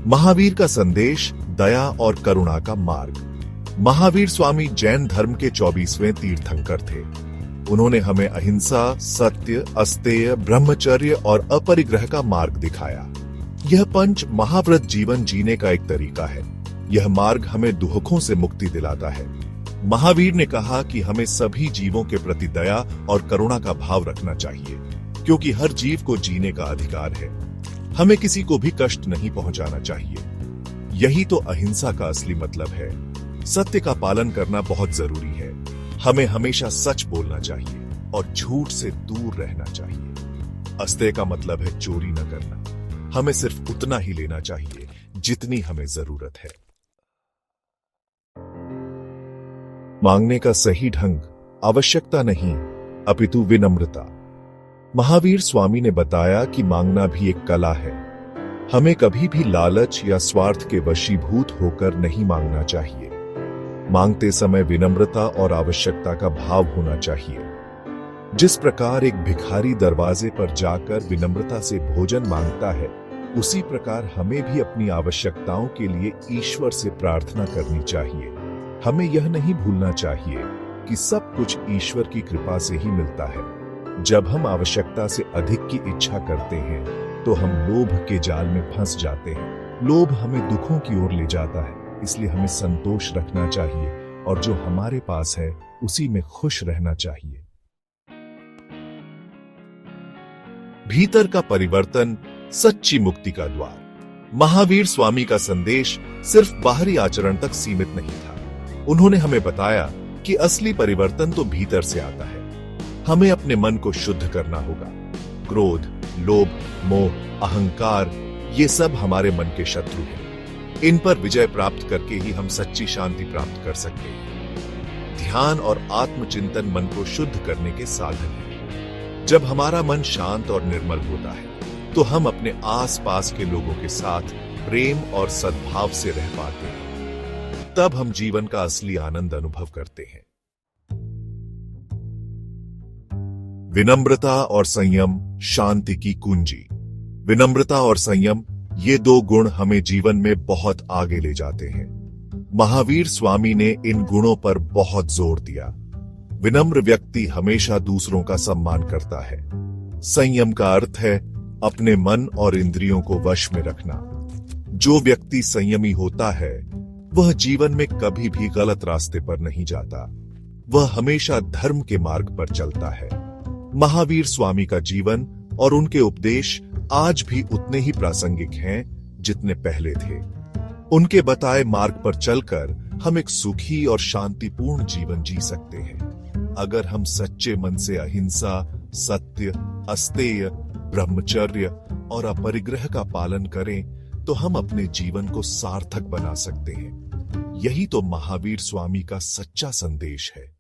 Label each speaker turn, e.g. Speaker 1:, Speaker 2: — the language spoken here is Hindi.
Speaker 1: महावीर का संदेश, दया और करुणा का मार्ग। महावीर स्वामी जैन धर्म के 24वें तीर्थंकर थे। उन्होंने हमें अहिंसा, सत्य, अस्तेय, ब्रह्मचर्य और अपरिग्रह का मार्ग दिखाया। यह पंच महाव्रत जीवन जीने का एक तरीका है। यह मार्ग हमें दुखों से मुक्ति दिलाता है। महावीर ने कहा कि हमें सभी जीवों के प्रति दया और करुणा का भाव रखना चाहिए, क्योंकि हर जीव को जीने का अधिकार है। हमें किसी को भी कष्ट नहीं पहुंचाना चाहिए। यही तो अहिंसा का असली मतलब है। सत्य का पालन करना बहुत जरूरी है। हमें हमेशा सच बोलना चाहिए और झूठ से दूर रहना चाहिए। अस्तेय का मतलब है चोरी न करना। हमें सिर्फ उतना ही लेना चाहिए जितनी हमें जरूरत है। मांगने का सही ढंग आवश्यकता नहीं, अपितु विनम्रता। महावीर स्वामी ने बताया कि मांगना भी एक कला है। हमें कभी भी लालच या स्वार्थ के वशीभूत होकर नहीं मांगना चाहिए। मांगते समय विनम्रता और आवश्यकता का भाव होना चाहिए। जिस प्रकार एक भिखारी दरवाजे पर जाकर विनम्रता से भोजन मांगता है, उसी प्रकार हमें भी अपनी आवश्यकताओं के लिए ईश्वर से प्रार्थना करनी चाहिए। हमें यह नहीं भूलना चाहिए कि सब कुछ ईश्वर की कृपा से ही मिलता है। जब हम आवश्यकता से अधिक की इच्छा करते हैं तो हम लोभ के जाल में फंस जाते हैं। लोभ हमें दुखों की ओर ले जाता है। इसलिए हमें संतोष रखना चाहिए और जो हमारे पास है उसी में खुश रहना चाहिए। भीतर का परिवर्तन सच्ची मुक्ति का द्वार। महावीर स्वामी का संदेश सिर्फ बाहरी आचरण तक सीमित नहीं था। उन्होंने हमें बताया कि असली परिवर्तन तो भीतर से आता है। हमें अपने मन को शुद्ध करना होगा। क्रोध, लोभ, मोह, अहंकार, ये सब हमारे मन के शत्रु हैं। इन पर विजय प्राप्त करके ही हम सच्ची शांति प्राप्त कर सकते हैं। ध्यान और आत्मचिंतन मन को शुद्ध करने के साधन हैं। जब हमारा मन शांत और निर्मल होता है तो हम अपने आसपास के लोगों के साथ प्रेम और सद्भाव से रह पाते हैं। तब हम जीवन का असली आनंद अनुभव करते हैं। विनम्रता और संयम शांति की कुंजी। विनम्रता और संयम, ये दो गुण हमें जीवन में बहुत आगे ले जाते हैं। महावीर स्वामी ने इन गुणों पर बहुत जोर दिया। विनम्र व्यक्ति हमेशा दूसरों का सम्मान करता है। संयम का अर्थ है अपने मन और इंद्रियों को वश में रखना। जो व्यक्ति संयमी होता है वह जीवन में कभी भी गलत रास्ते पर नहीं जाता। वह हमेशा धर्म के मार्ग पर चलता है। महावीर स्वामी का जीवन और उनके उपदेश आज भी उतने ही प्रासंगिक हैं जितने पहले थे। उनके बताए मार्ग पर चलकर हम एक सुखी और शांतिपूर्ण जीवन जी सकते हैं। अगर हम सच्चे मन से अहिंसा, सत्य, अस्तेय, ब्रह्मचर्य और अपरिग्रह का पालन करें तो हम अपने जीवन को सार्थक बना सकते हैं। यही तो महावीर स्वामी का सच्चा संदेश है।